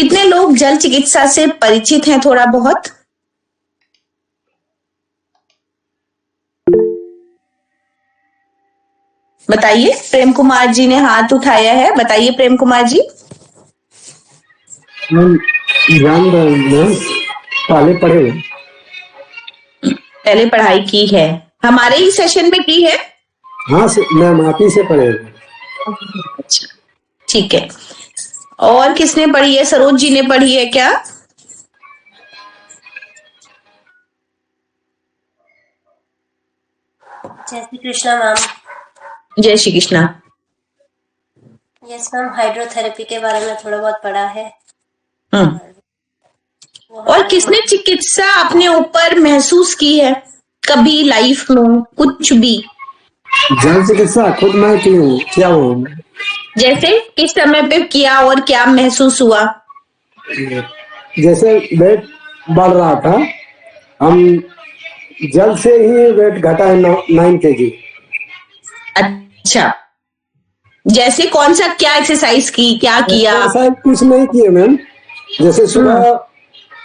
कितने लोग जल चिकित्सा से परिचित हैं थोड़ा बहुत? बताइए। प्रेम कुमार जी ने हाथ उठाया है, बताइए प्रेम कुमार जी। जान रहे हैं, पहले पढ़े हुए। पहले पढ़ाई की है, हमारे ही सेशन में की है। हाँ मैम, आप ही से पढ़े हुए। अच्छा, ठीक है। और किसने पढ़ी है? सरोज जी ने पढ़ी है क्या? जय श्री कृष्णा मैम। जय Shri Krishna. Yes ma'am, hydrotherapy के बारे में थोड़ा बहुत पढ़ा है। और किसने चिकित्सा अपने ऊपर महसूस की है कभी लाइफ में, कुछ भी? जल चिकित्सा खुद मैं की हूँ, क्या हूँ। जैसे किस समय पे किया और क्या महसूस हुआ? जैसे वेट बढ़ रहा था, हम जल से ही वेट घटा है 9 kg। अच्छा, जैसे कौन सा, क्या एक्सरसाइज की, क्या किया? एक्सरसाइज कुछ नहीं किए मैम। जैसे सुबह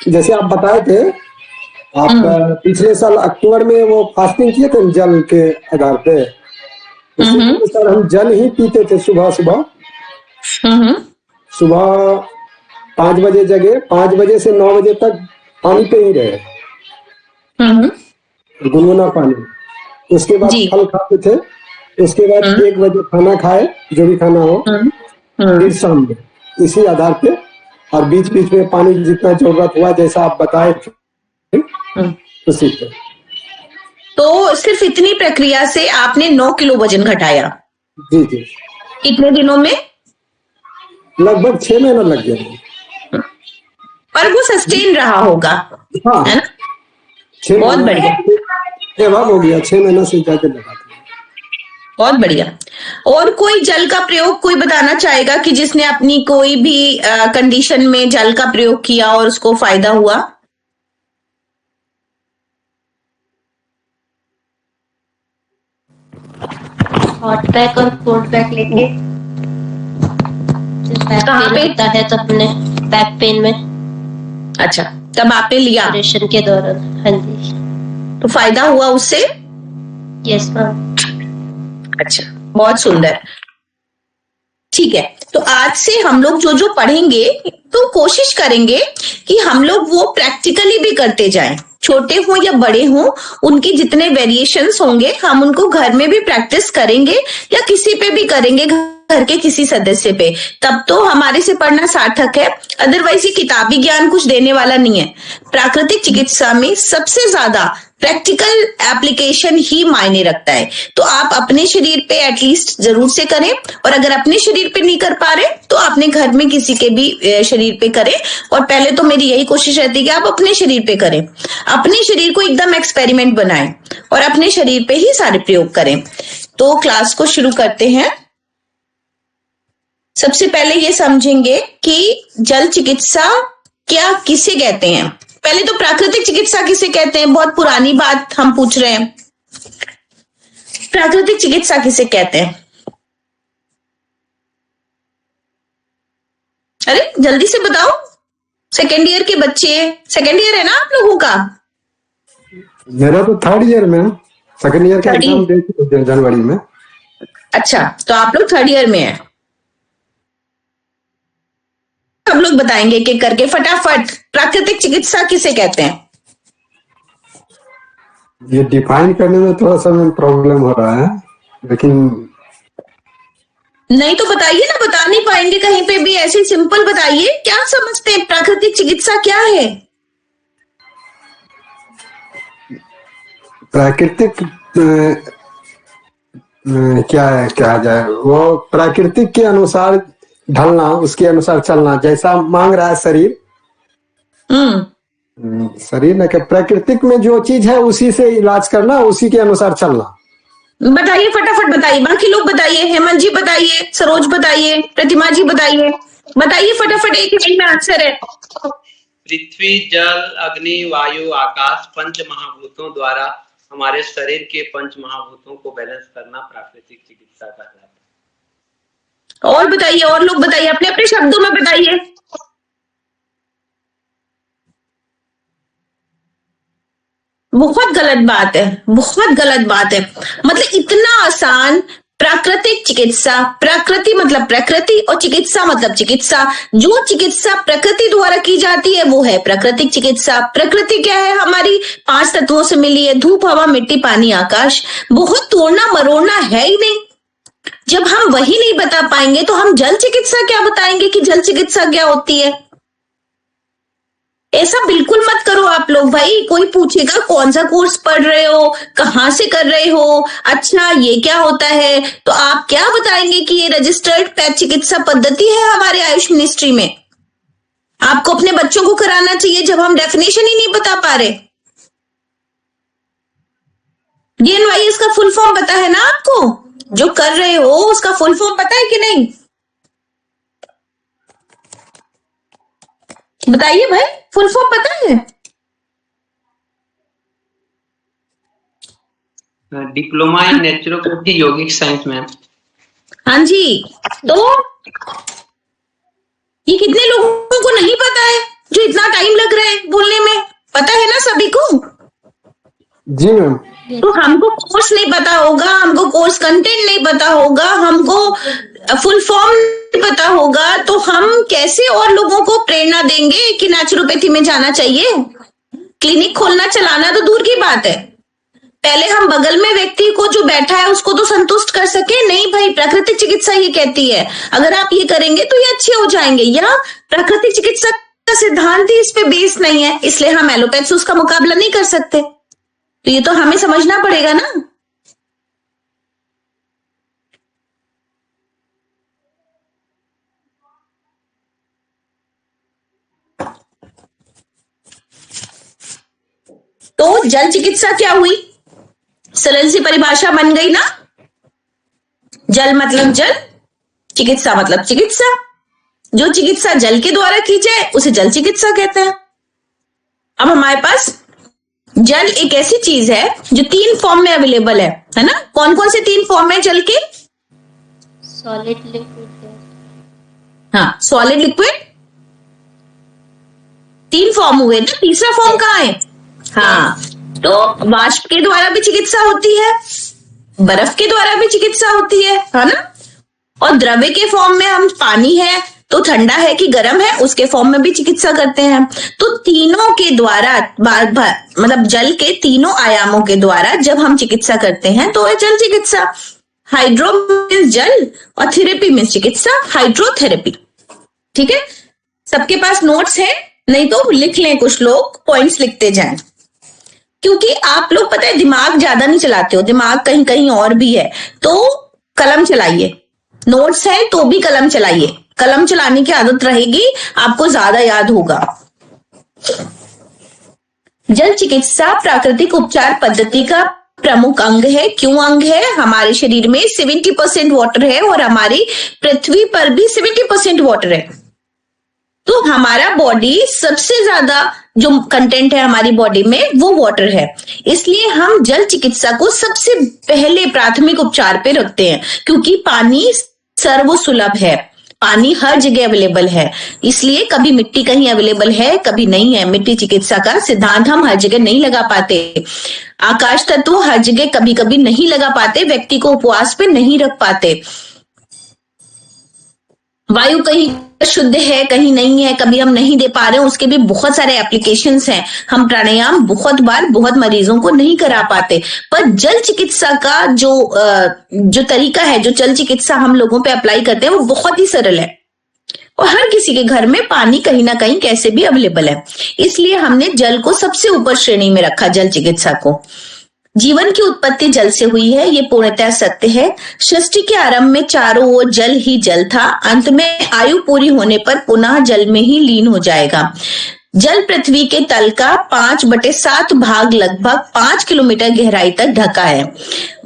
जैसे आप बताए थे, आप पिछले साल अक्टूबर में वो फास्टिंग किए थे जल के आधार पे। उसी अनुसार हम जल ही पीते थे सुबह सुबह। सुबह 5 बजे जगे, 5 बजे से 9 बजे तक पानी पे ही रहे, गुनगुना पानी। उसके बाद जी। फल खाते थे। उसके बाद 1 बजे खाना खाए, जो भी खाना हो। फिर शाम में इसी आधार पे, और बीच बीच में पानी जितना जरूरत हुआ, जैसा आप बताए थे उसी पे। तो सिर्फ इतनी प्रक्रिया से आपने 9 किलो वजन घटाया? जी जी। कितने दिनों में? लगभग 6 महीना लग गया। पर वो सस्टेन रहा होगा। हाँ, है ना? 6 बहुत महीना बढ़िया, हो गया। 6 महीना से ज्यादा लगा। बहुत बढ़िया। और कोई जल का प्रयोग कोई बताना चाहेगा कि जिसने अपनी कोई भी कंडीशन में जल का प्रयोग किया और उसको फायदा हुआ? हॉट पैक और कोल्ड पैक लेके कहाँ पे? होता है तो अपने बैक पेन में। अच्छा, तब आपने लिया? ऑपरेशन के दौरान। हाँ जी। तो फायदा हुआ उससे? Yes ma'am. अच्छा, बहुत सुंदर। ठीक है, तो आज से हम लोग जो जो पढ़ेंगे तो कोशिश करेंगे कि हम लोग वो प्रैक्टिकली भी करते जाएं। छोटे हो या बड़े हो, उनके जितने वेरिएशंस होंगे हम उनको घर में भी प्रैक्टिस करेंगे या किसी पे भी करेंगे, घर के किसी सदस्य पे। तब तो हमारे से पढ़ना सार्थक है। अदरवाइज ये किताबी ज्ञान कुछ देने वाला नहीं है। प्राकृतिक चिकित्सा में सबसे ज्यादा प्रैक्टिकल एप्लीकेशन ही मायने रखता है। तो आप अपने शरीर पे एटलीस्ट जरूर से करें, और अगर अपने शरीर पे नहीं कर पा रहे तो अपने घर में किसी के भी शरीर पे करें। और पहले तो मेरी यही कोशिश रहती है कि आप अपने शरीर पे करें, अपने शरीर को एकदम एक्सपेरिमेंट बनाएं और अपने शरीर पे ही सारे प्रयोग करें। तो क्लास को शुरू करते हैं। सबसे पहले ये समझेंगे कि जल चिकित्सा क्या किसे कहते हैं। पहले तो प्राकृतिक चिकित्सा किसे कहते हैं, बहुत पुरानी बात हम पूछ रहे हैं। प्राकृतिक चिकित्सा किसे कहते हैं? अरे जल्दी से बताओ, सेकेंड ईयर के बच्चे, सेकेंड ईयर है ना आप लोगों का? मेरा तो 3rd ईयर में। सेकेंड ईयर का एग्जाम दे चुके जनवरी में। अच्छा, तो आप लोग 3rd ईयर में हैं। हम लोग बताएंगे कि करके फटाफट, प्राकृतिक चिकित्सा किसे कहते हैं? ये डिफाइन करने में थोड़ा सा प्रॉब्लम हो रहा है, लेकिन नहीं तो बताइए ना, बता नहीं पाएंगे कहीं पे भी, ऐसे सिंपल बताइए। क्या समझते हैं प्राकृतिक चिकित्सा क्या है? प्राकृतिक क्या है, क्या जाए, वो प्राकृतिक के अनुसार ढलना, उसके अनुसार चलना, जैसा मांग रहा है शरीर। शरीर न, प्राकृतिक में जो चीज है उसी से इलाज करना, उसी के अनुसार चलना। बताइए, फटाफट बताइए, बाकी लोग बताइए, हेमंत जी बताइए, सरोज बताइए, प्रतिमा जी बताइए, बताइए फटाफट, एक लाइन में आंसर है। पृथ्वी, जल, अग्नि, वायु, आकाश, पंच महाभूतों द्वारा हमारे शरीर के पंच महाभूतों को बैलेंस करना प्राकृतिक चिकित्सा कहलाता है। और बताइए, और लोग बताइए, अपने अपने शब्दों में बताइए। बहुत गलत बात है, बहुत गलत बात है। मतलब इतना आसान, प्राकृतिक चिकित्सा, प्रकृति मतलब प्रकृति और चिकित्सा मतलब चिकित्सा। जो चिकित्सा प्रकृति द्वारा की जाती है वो है प्राकृतिक चिकित्सा। प्रकृति क्या है? हमारी 5 तत्वों से मिली है, धूप, हवा, मिट्टी, पानी, आकाश। बहुत तोड़ना मरोड़ना है ही नहीं। जब हम वही नहीं बता पाएंगे तो हम जल चिकित्सा क्या बताएंगे कि जल चिकित्सा क्या होती है? ऐसा बिल्कुल मत करो आप लोग भाई। कोई पूछेगा कौन सा कोर्स पढ़ रहे हो, कहां से कर रहे हो, अच्छा ये क्या होता है, तो आप क्या बताएंगे कि ये रजिस्टर्ड पैथ चिकित्सा पद्धति है हमारे आयुष मिनिस्ट्री में? आपको अपने बच्चों को कराना चाहिए जब हम डेफिनेशन ही नहीं बता पा रहे। DNYS का फुल फॉर्म पता है ना आपको? जो कर रहे हो उसका फुल फॉर्म पता है कि नहीं? बताइए भाई, फुल फॉर्म पता है? Diploma in naturopathy yogic science ma'am. हाँ जी। तो ये कितने लोगों को नहीं पता है जो इतना टाइम लग रहा है बोलने में? पता है ना सभी को? जी मैम। तो हमको कोर्स नहीं पता होगा, हमको कोर्स कंटेंट नहीं पता होगा, हमको फुल फॉर्म नहीं पता होगा, तो हम कैसे और लोगों को प्रेरणा देंगे कि नेचुरोपैथी में जाना चाहिए? क्लिनिक खोलना चलाना तो दूर की बात है, पहले हम बगल में व्यक्ति को जो बैठा है उसको तो संतुष्ट कर सके। नहीं भाई, प्राकृतिक चिकित्सा ये कहती है अगर आप ये करेंगे तो ये अच्छे हो जाएंगे, या प्राकृतिक चिकित्सा का सिद्धांत ही इस पे बेस नहीं है, इसलिए हम एलोपैथ से उसका मुकाबला नहीं कर सकते। तो ये तो हमें समझना पड़ेगा ना। तो जल चिकित्सा क्या हुई? सरल सी परिभाषा बन गई ना। जल मतलब जल, चिकित्सा मतलब चिकित्सा। जो चिकित्सा जल के द्वारा की जाए उसे जल चिकित्सा कहते हैं। अब हमारे पास जल एक ऐसी चीज है जो 3 फॉर्म में अवेलेबल है ना? कौन कौन से 3 फॉर्म है जल के? Solid, liquid. हाँ, सॉलिड, लिक्विड, 3 फॉर्म हुए ना। तीसरा फॉर्म कहाँ है? हाँ, तो वाष्प के द्वारा भी चिकित्सा होती है, बर्फ के द्वारा भी चिकित्सा होती है ना? और द्रव्य के फॉर्म में हम पानी है तो ठंडा है कि गर्म है उसके फॉर्म में भी चिकित्सा करते हैं। तो तीनों के द्वारा मतलब जल के तीनों आयामों के द्वारा जब हम चिकित्सा करते हैं तो है जल चिकित्सा। हाइड्रो मीन्स जल और थेरेपी मीन्स चिकित्सा, हाइड्रोथेरेपी। ठीक है, सबके पास नोट्स है? नहीं तो लिख लें, कुछ लोग पॉइंट्स लिखते जाएं, क्योंकि आप लोग पता है दिमाग ज्यादा नहीं चलाते हो, दिमाग कहीं कहीं और भी है। तो कलम चलाइए, नोट्स है तो भी कलम चलाइए, कलम चलाने की आदत रहेगी, आपको ज्यादा याद होगा। जल चिकित्सा प्राकृतिक उपचार पद्धति का प्रमुख अंग है। क्यों अंग है? हमारे शरीर में 70% वाटर है और हमारी पृथ्वी पर भी 70% वाटर है। तो हमारा बॉडी सबसे ज्यादा जो कंटेंट है हमारी बॉडी में वो वाटर है, इसलिए हम जल चिकित्सा को सबसे पहले प्राथमिक उपचार पे रखते हैं, क्योंकि पानी सर्वसुलभ है, पानी हर जगह अवेलेबल है। इसलिए कभी मिट्टी कहीं अवेलेबल है कभी नहीं है। मिट्टी चिकित्सा का सिद्धांत हम हर जगह नहीं लगा पाते, आकाश तत्व हर जगह कभी कभी नहीं लगा पाते, व्यक्ति को उपवास पे नहीं रख पाते, वायु कहीं शुद्ध है कहीं नहीं है, कभी हम नहीं दे पा रहे हैं, उसके भी बहुत सारे एप्लीकेशंस हैं। हम प्राणायाम बहुत बार बहुत मरीजों को नहीं करा पाते, पर जल चिकित्सा का जो तरीका है, जो जल चिकित्सा हम लोगों पे अप्लाई करते हैं वो बहुत ही सरल है और हर किसी के घर में पानी कहीं ना कहीं कैसे भी अवेलेबल है। इसलिए हमने जल को सबसे ऊपर श्रेणी में रखा, जल चिकित्सा को। जीवन की उत्पत्ति जल से हुई है, ये पूर्णतः सत्य है। सृष्टि के आरंभ में चारों ओर जल ही जल था, अंत में आयु पूरी होने पर पुनः जल में ही लीन हो जाएगा। जल पृथ्वी के तल का 5/7 भाग लगभग 5 किलोमीटर गहराई तक ढका है।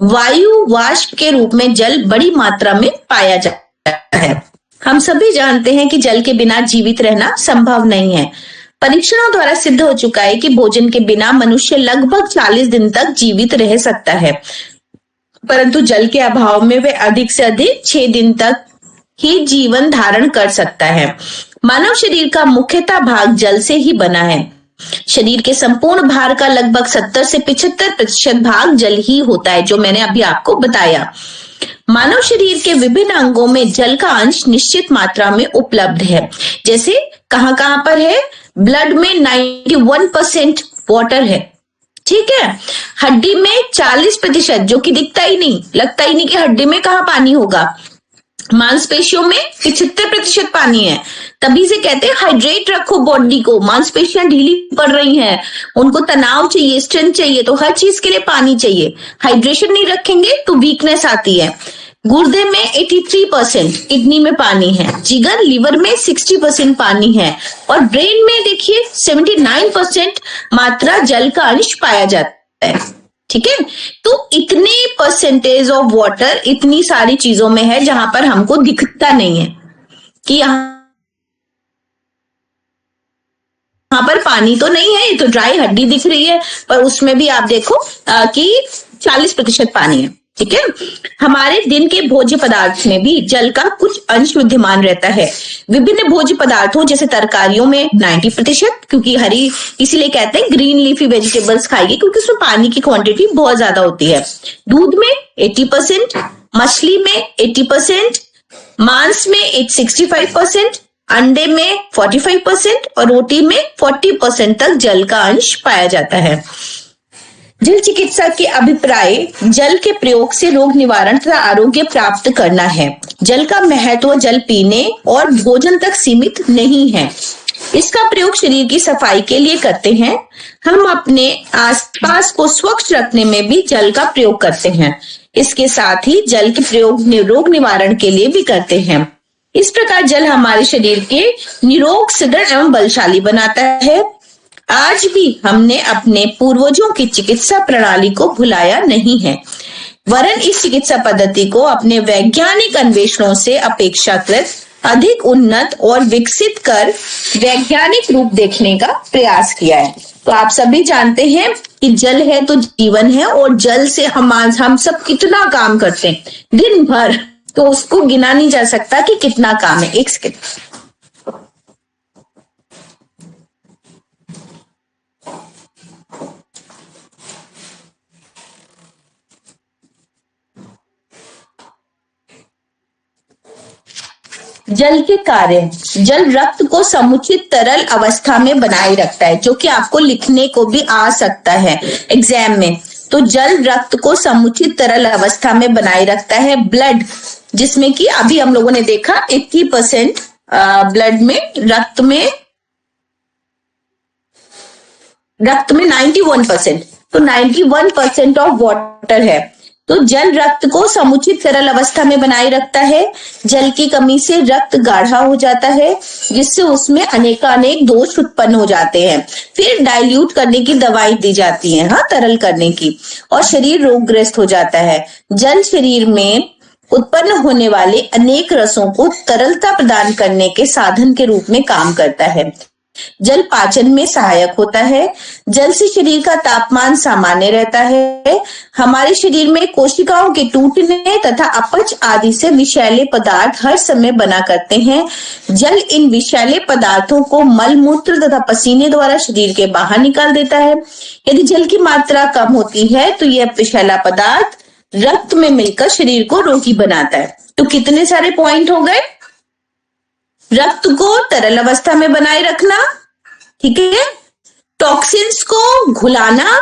वायु वाष्प के रूप में जल बड़ी मात्रा में पाया जाता है। हम सभी जानते हैं कि जल के बिना जीवित रहना संभव नहीं है। परीक्षणों द्वारा सिद्ध हो चुका है कि भोजन के बिना मनुष्य लगभग 40 दिन तक जीवित रह सकता है, परंतु जल के अभाव में वह अधिक से अधिक 6 दिन तक ही जीवन धारण कर सकता है। मानव शरीर का मुख्यतः भाग जल से ही बना है। शरीर के संपूर्ण भार का लगभग 70 से 75% भाग जल ही होता है, जो मैंने अभी आपको बताया। मानव शरीर के विभिन्न अंगों में जल का अंश निश्चित मात्रा में उपलब्ध है। जैसे कहां कहां पर है? ब्लड में 91% वाटर है, ठीक है। हड्डी में 40%, जो कि दिखता ही नहीं, लगता ही नहीं कि हड्डी में कहां पानी होगा। मांसपेशियों में 75% पानी है, तभी से कहते हैं हाइड्रेट रखो बॉडी को। मांसपेशियां ढीली पड़ रही हैं, उनको तनाव चाहिए, स्ट्रेंथ चाहिए, तो हर चीज के लिए पानी चाहिए। हाइड्रेशन नहीं रखेंगे तो वीकनेस आती है। गुर्दे में 83%, किडनी में पानी है। जिगर, लीवर में 60% पानी है, और ब्रेन में देखिए 79% मात्रा जल का अंश पाया जाता है, ठीक है। तो इतने परसेंटेज ऑफ वाटर इतनी सारी चीजों में है जहां पर हमको दिखता नहीं है कि यहाँ पर पानी तो नहीं है, ये तो ड्राई हड्डी दिख रही है, पर उसमें भी आप देखो कि 40% पानी है, ठीक है। हमारे दिन के भोज्य पदार्थ में भी जल का कुछ अंश विद्यमान रहता है। विभिन्न भोज्य पदार्थों जैसे तरकारियों में 90%, क्योंकि हरी, इसीलिए कहते हैं ग्रीन लीफी वेजिटेबल्स खाइए, क्योंकि उसमें पानी की क्वांटिटी बहुत ज्यादा होती है। दूध में 80%, मछली में 80%, मांस में 65%, अंडे में 45% और रोटी में 40% तक जल का अंश पाया जाता है। जल चिकित्सक के अभिप्राय जल के प्रयोग से रोग निवारण तथा आरोग्य प्राप्त करना है। जल का महत्व जल पीने और भोजन तक सीमित नहीं है। इसका प्रयोग शरीर की सफाई के लिए करते हैं। हम अपने आसपास को स्वच्छ रखने में भी जल का प्रयोग करते हैं। इसके साथ ही जल के प्रयोग रोग निवारण के लिए भी करते हैं। इस प्रकार जल हमारे शरीर के निरोग, सुदृढ़ एवं बलशाली बनाता है। आज भी हमने अपने पूर्वजों की चिकित्सा प्रणाली को भुलाया नहीं है, वरन इस चिकित्सा पद्धति को अपने वैज्ञानिक अन्वेषणों से अपेक्षाकृत अधिक उन्नत और विकसित कर वैज्ञानिक रूप देखने का प्रयास किया है। तो आप सभी जानते हैं कि जल है तो जीवन है, और जल से हम सब कितना काम करते हैं दिन भर, तो उसको गिना नहीं जा सकता कि कितना काम है। एक सेकंड, जल के कार्य। जल रक्त को समुचित तरल अवस्था में बनाए रखता है, जो कि आपको लिखने को भी आ सकता है एग्जाम में। तो जल रक्त को समुचित तरल अवस्था में बनाए रखता है। ब्लड, जिसमें कि अभी हम लोगों ने देखा 80% ब्लड में, रक्त में 91%, तो 91% ऑफ वाटर है। तो जल रक्त को समुचित तरल अवस्था में बनाए रखता है। जल की कमी से रक्त गाढ़ा हो जाता है, जिससे उसमें अनेकानेक दोष उत्पन्न हो जाते हैं। फिर डाइल्यूट करने की दवाई दी जाती है, हाँ, तरल करने की, और शरीर रोगग्रस्त हो जाता है। जल शरीर में उत्पन्न होने वाले अनेक रसों को तरलता प्रदान करने के साधन के रूप में काम करता है। जल पाचन में सहायक होता है। जल से शरीर का तापमान सामान्य रहता है। हमारे शरीर में कोशिकाओं के टूटने तथा अपच आदि से विषैले पदार्थ हर समय बना करते हैं। जल इन विषैले पदार्थों को मल मूत्र तथा पसीने द्वारा शरीर के बाहर निकाल देता है। यदि जल की मात्रा कम होती है तो यह विषैला पदार्थ रक्त में मिलकर शरीर को रोगी बनाता है। तो कितने सारे पॉइंट हो गए? रक्त को तरल अवस्था में बनाए रखना, ठीक है, टॉक्सिन्स को घुलाना,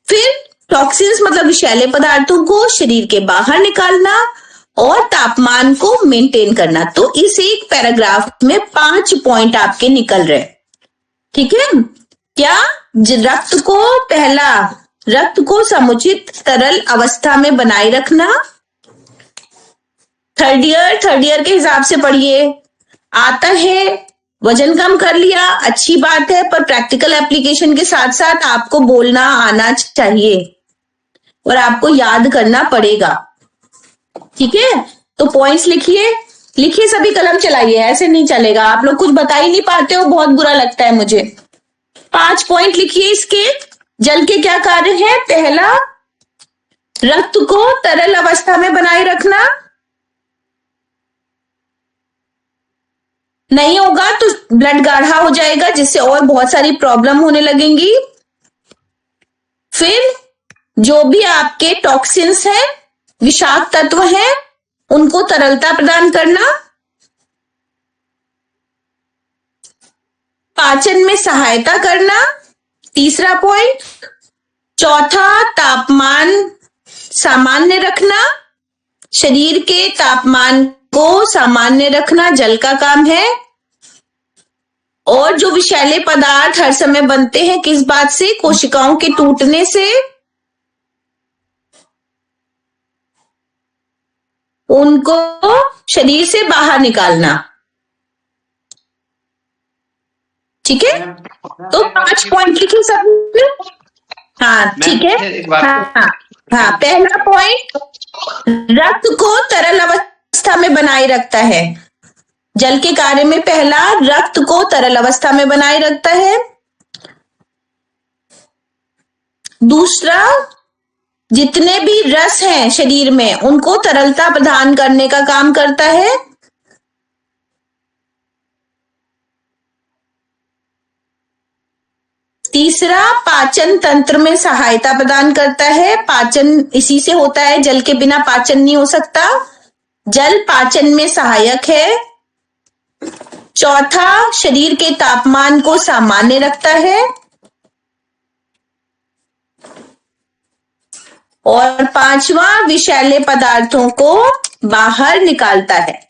फिर टॉक्सिन्स मतलब विषैले पदार्थों को शरीर के बाहर निकालना, और तापमान को मेंटेन करना। तो इस एक पैराग्राफ में 5 पॉइंट आपके निकल रहे, ठीक है। क्या? रक्त को, पहला, रक्त को समुचित तरल अवस्था में बनाए रखना। थर्ड ईयर के हिसाब से पढ़िए, आता है, वजन कम कर लिया, अच्छी बात है, पर प्रैक्टिकल एप्लीकेशन के साथ साथ आपको बोलना आना चाहिए और आपको याद करना पड़ेगा, ठीक है। तो पॉइंट्स लिखिए, सभी कलम चलाइए, ऐसे नहीं चलेगा। आप लोग कुछ बता ही नहीं पाते हो, बहुत बुरा लगता है मुझे। 5 पॉइंट लिखिए इसके। जल के क्या कार्य है? पहला, रक्त को तरल अवस्था में बनाए रखना। नहीं होगा तो ब्लड गाढ़ा हो जाएगा, जिससे और बहुत सारी प्रॉब्लम होने लगेंगी। फिर जो भी आपके टॉक्सिन्स हैं, विषाक्त तत्व हैं, उनको तरलता प्रदान करना। पाचन में सहायता करना, तीसरा पॉइंट। चौथा, तापमान सामान्य रखना, शरीर के तापमान को सामान्य रखना जल का काम है। और जो विषैले पदार्थ हर समय बनते हैं, किस बात से? कोशिकाओं के टूटने से। उनको शरीर से बाहर निकालना। ठीक है, तो 5 पॉइंट लिखे सबने। हाँ ठीक है। हाँ, पहला पॉइंट, रक्त को तरल अवस्था में बनाए रखता है। जल के कार्य में पहला, रक्त को तरल अवस्था में बनाए रखता है। दूसरा, जितने भी रस हैं शरीर में, उनको तरलता प्रदान करने का काम करता है। तीसरा, पाचन तंत्र में सहायता प्रदान करता है। पाचन इसी से होता है, जल के बिना पाचन नहीं हो सकता। जल पाचन में सहायक है। चौथा, शरीर के तापमान को सामान्य रखता है। और पांचवा, विषैले पदार्थों को बाहर निकालता है।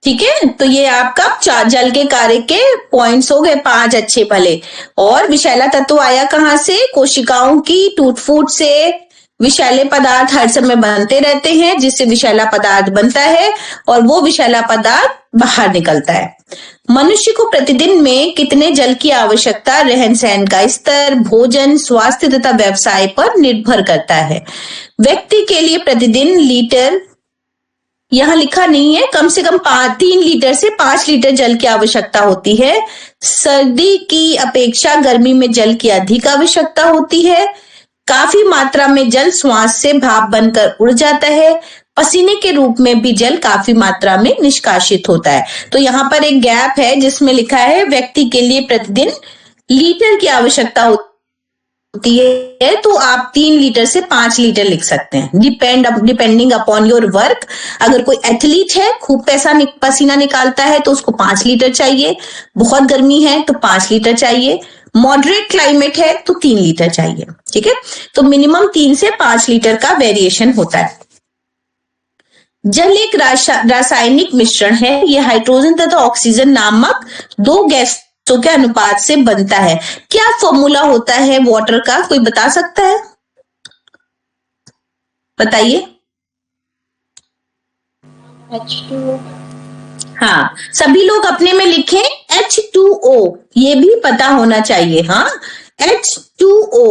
ठीक है, तो ये आपका जल के कार्य के पॉइंट्स हो गए 5 अच्छे भले। और विषैला तत्व आया कहां से? कोशिकाओं की टूट फूट से विषैले पदार्थ हर समय बनते रहते हैं, जिससे विषैला पदार्थ बनता है और वो विषैला पदार्थ बाहर निकलता है। मनुष्य को प्रतिदिन में कितने जल की आवश्यकता रहन सहन का स्तर, भोजन, स्वास्थ्य तथा व्यवसाय पर निर्भर करता है। व्यक्ति के लिए प्रतिदिन लीटर, यहां लिखा नहीं है, कम से कम 3 लीटर से 5 लीटर जल की आवश्यकता होती है। सर्दी की अपेक्षा गर्मी में जल की अधिक आवश्यकता होती है। काफी मात्रा में जल श्वास से भाप बनकर उड़ जाता है। पसीने के रूप में भी जल काफी मात्रा में निष्कासित होता है। तो यहाँ पर एक गैप है जिसमें लिखा है व्यक्ति के लिए प्रतिदिन लीटर की आवश्यकता होती है, तो आप 3 लीटर से 5 लीटर लिख सकते हैं, डिपेंडिंग अपॉन योर वर्क। अगर कोई एथलीट है, खूब पसीना निकालता है, तो उसको 5 लीटर चाहिए। बहुत गर्मी है तो 5 लीटर चाहिए। मॉडरेट क्लाइमेट है तो 3 लीटर चाहिए। ठीक है, तो मिनिमम 3 से 5 लीटर का वेरिएशन होता है। जल एक रासायनिक मिश्रण है। यह हाइड्रोजन तथा ऑक्सीजन नामक 2 गैसों के अनुपात से बनता है। क्या फॉर्मूला होता है वाटर का? कोई बता सकता है? बताइए। H2O। हाँ, सभी लोग अपने में लिखें H2O, ये भी पता होना चाहिए। हाँ, H2O,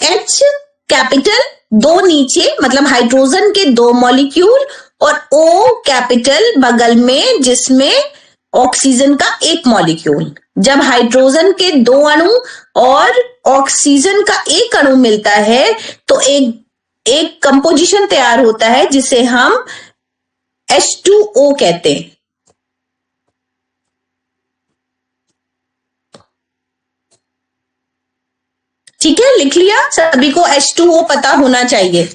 H कैपिटल, 2 नीचे, मतलब हाइड्रोजन के 2 मॉलिक्यूल, और O कैपिटल बगल में, जिसमें ऑक्सीजन का 1 मॉलिक्यूल। जब हाइड्रोजन के 2 अणु और ऑक्सीजन का 1 अणु मिलता है तो एक कंपोजिशन तैयार होता है जिसे हम H2O कहते हैं। ठीक है, लिख लिया? सभी को H2O पता होना चाहिए।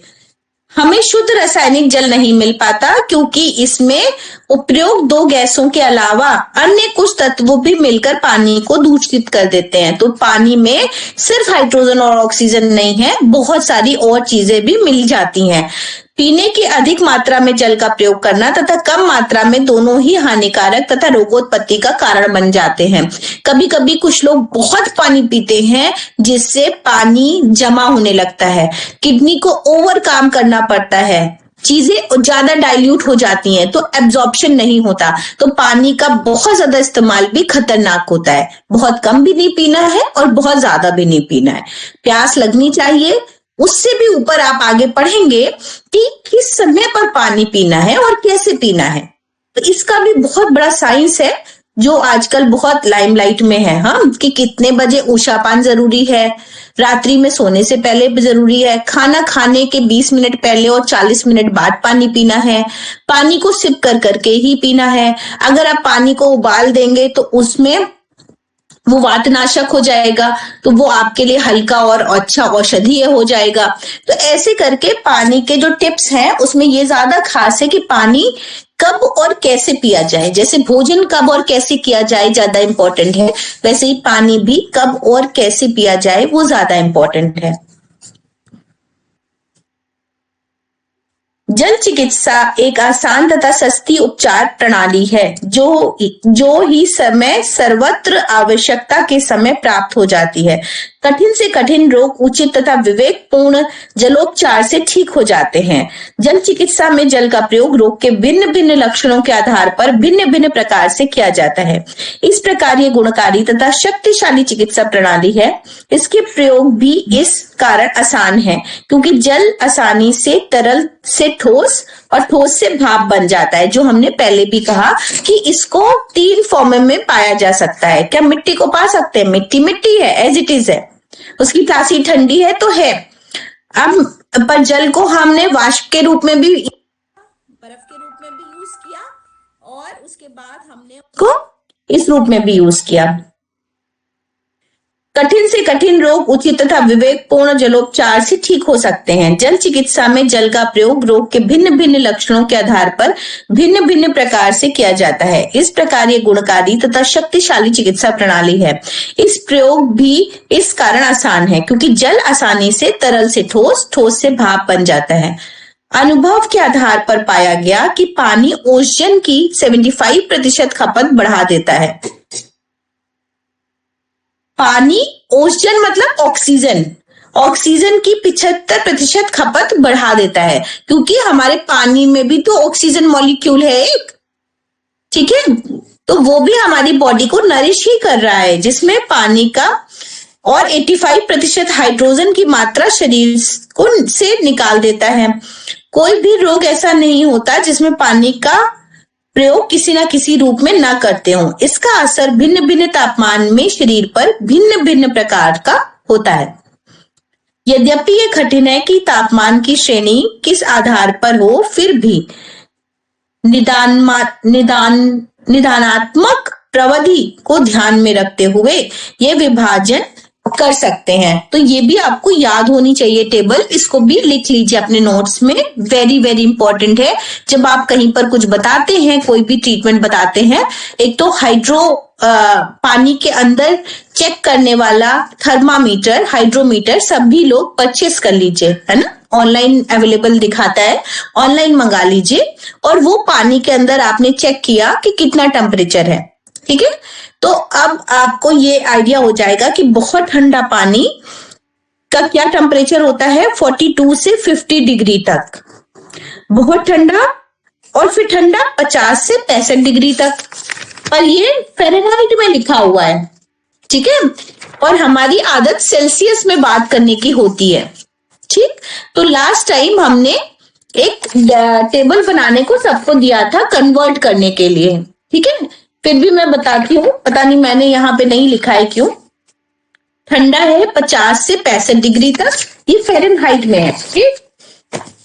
हमें शुद्ध रासायनिक जल नहीं मिल पाता क्योंकि इसमें उपयोग 2 गैसों के अलावा अन्य कुछ तत्व भी मिलकर पानी को दूषित कर देते हैं। तो पानी में सिर्फ हाइड्रोजन और ऑक्सीजन नहीं है, बहुत सारी और चीजें भी मिल जाती हैं। पीने की अधिक मात्रा में जल का प्रयोग करना तथा कम मात्रा में, दोनों ही हानिकारक तथा रोगोत्पत्ति का कारण बन जाते हैं। कभी कभी कुछ लोग बहुत पानी पीते हैं जिससे पानी जमा होने लगता है, किडनी को ओवर काम करना पड़ता है, चीजें ज्यादा डाइल्यूट हो जाती हैं, तो एब्जॉर्प्शन नहीं होता। तो पानी का बहुत ज्यादा इस्तेमाल भी खतरनाक होता है। बहुत कम भी नहीं पीना है और बहुत ज्यादा भी नहीं पीना है। प्यास लगनी चाहिए। उससे भी ऊपर आप आगे पढ़ेंगे कि किस समय पर पानी पीना है और कैसे पीना है। तो इसका भी बहुत बड़ा साइंस है, जो आजकल बहुत लाइमलाइट में है, हम कि कितने बजे ऊषापान जरूरी है, रात्रि में सोने से पहले भी जरूरी है, खाना खाने के 20 मिनट पहले और 40 मिनट बाद पानी पीना है, पानी को सिप कर करके ही पीना है। अगर आप पानी को उबाल देंगे तो उसमें वो वातनाशक हो जाएगा, तो वो आपके लिए हल्का और अच्छा औषधीय हो जाएगा। तो ऐसे करके पानी के जो टिप्स हैं उसमें ये ज्यादा खास है कि पानी कब और कैसे पिया जाए। जैसे भोजन कब और कैसे किया जाए ज्यादा इंपॉर्टेंट है, वैसे ही पानी भी कब और कैसे पिया जाए वो ज्यादा इंपॉर्टेंट है। जल चिकित्सा एक आसान तथा सस्ती उपचार प्रणाली है जो ही समय सर्वत्र आवश्यकता के समय प्राप्त हो जाती है। कठिन से कठिन रोग उचित तथा विवेकपूर्ण जलोपचार से ठीक हो जाते हैं। जल चिकित्सा में जल का प्रयोग रोग के भिन्न भिन्न लक्षणों के आधार पर भिन्न भिन्न प्रकार से किया जाता है। इस प्रकार ये गुणकारी तथा शक्तिशाली चिकित्सा प्रणाली है। इसके प्रयोग भी इस कारण आसान है क्योंकि जल आसानी से तरल से ठोस और ठोस से भाप बन जाता है। जो हमने पहले भी कहा कि इसको 3 फॉर्म में पाया जा सकता है। क्या मिट्टी को पा सकते हैं? मिट्टी मिट्टी है, एज इट इज है, उसकी तासीर ठंडी है तो है। अब पर जल को हमने वाष्प के रूप में भी, बर्फ के रूप में भी यूज किया और उसके बाद हमने उसको इस रूप में भी यूज किया। कठिन से कठिन रोग उचित तथा विवेकपूर्ण जलोपचार से ठीक हो सकते हैं। जल चिकित्सा में जल का प्रयोग रोग के भिन्न भिन्न लक्षणों के आधार पर भिन्न भिन्न प्रकार से किया जाता है। इस प्रकार ये गुणकारी तथा शक्तिशाली चिकित्सा प्रणाली है। इस प्रयोग भी इस कारण आसान है क्योंकि जल आसानी से तरल से ठोस, ठोस से भाप बन जाता है। अनुभव के आधार पर पाया गया कि पानी ओजोन की 75% खपत बढ़ा देता है। पानी ओजोन मतलब ऑक्सीजन की 75% खपत बढ़ा देता है क्योंकि हमारे पानी में भी तो ऑक्सीजन मॉलिक्यूल है एक, ठीक है, तो वो भी हमारी बॉडी को नरिश ही कर रहा है, जिसमें पानी का और 85% हाइड्रोजन की मात्रा शरीर को से निकाल देता है। कोई भी रोग ऐसा नहीं होता जिसमें पानी का प्रयोग किसी ना किसी रूप में ना करते हो। इसका असर भिन्न भिन्न तापमान में शरीर पर भिन्न भिन्न प्रकार का होता है। यद्यपि यह कठिन है कि तापमान की श्रेणी किस आधार पर हो, फिर भी निदानात्मक प्रविधि को ध्यान में रखते हुए यह विभाजन कर सकते हैं। तो ये भी आपको याद होनी चाहिए टेबल, इसको भी लिख लीजिए अपने नोट्स में, वेरी वेरी इंपॉर्टेंट है। जब आप कहीं पर कुछ बताते हैं, कोई भी ट्रीटमेंट बताते हैं, एक तो पानी के अंदर चेक करने वाला थर्मामीटर, हाइड्रोमीटर सभी लोग परचेस कर लीजिए, है ना, ऑनलाइन अवेलेबल दिखाता है, ऑनलाइन मंगा लीजिए। और वो पानी के अंदर आपने चेक किया कि कितना टेम्परेचर है, ठीक है। तो अब आपको ये आइडिया हो जाएगा कि बहुत ठंडा पानी का क्या टेम्परेचर होता है, 42 से 50 डिग्री तक बहुत ठंडा, और फिर ठंडा 50 से 65 डिग्री तक, और ये फ़ारेनहाइट में लिखा हुआ है, ठीक है। और हमारी आदत सेल्सियस में बात करने की होती है, ठीक। तो लास्ट टाइम हमने एक टेबल बनाने को सबको दिया था कन्वर्ट करने के लिए, ठीक है। फिर भी मैं बताती हूँ, पता नहीं मैंने यहाँ पे नहीं लिखा है क्यों। ठंडा है 50 से 65 डिग्री तक, ये फ़ारेनहाइट में है, ठीक।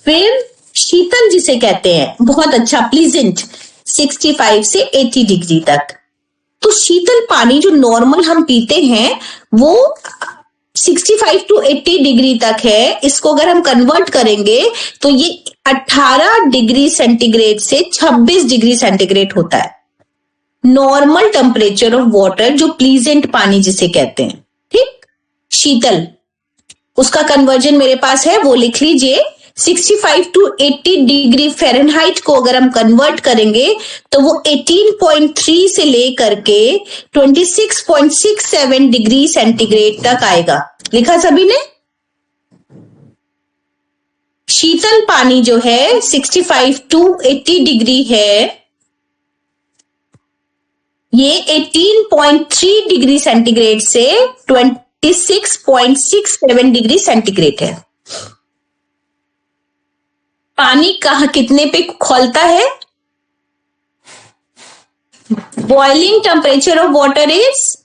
फिर शीतल जिसे कहते हैं, बहुत अच्छा प्लीजेंट, 65 से 80 डिग्री तक। तो शीतल पानी जो नॉर्मल हम पीते हैं वो 65 to 80 डिग्री तक है। इसको अगर हम कन्वर्ट करेंगे तो ये 18 डिग्री सेंटीग्रेड से 26 डिग्री सेंटीग्रेड होता है नॉर्मल टेम्परेचर ऑफ वाटर, जो प्लीजेंट पानी जिसे कहते हैं, ठीक। शीतल, उसका कन्वर्जन मेरे पास है, वो लिख लीजिए। 65 to 80 डिग्री फ़ारेनहाइट को अगर हम कन्वर्ट करेंगे तो वो 18.3 से लेकर के 26.67 डिग्री सेंटीग्रेड तक आएगा। लिखा सभी ने? शीतल पानी जो है 65 to 80 डिग्री है, ये 18.3 डिग्री सेंटीग्रेड से 26.67 डिग्री सेंटीग्रेड है। पानी कहाँ कितने पे खौलता है? Boiling temperature of water is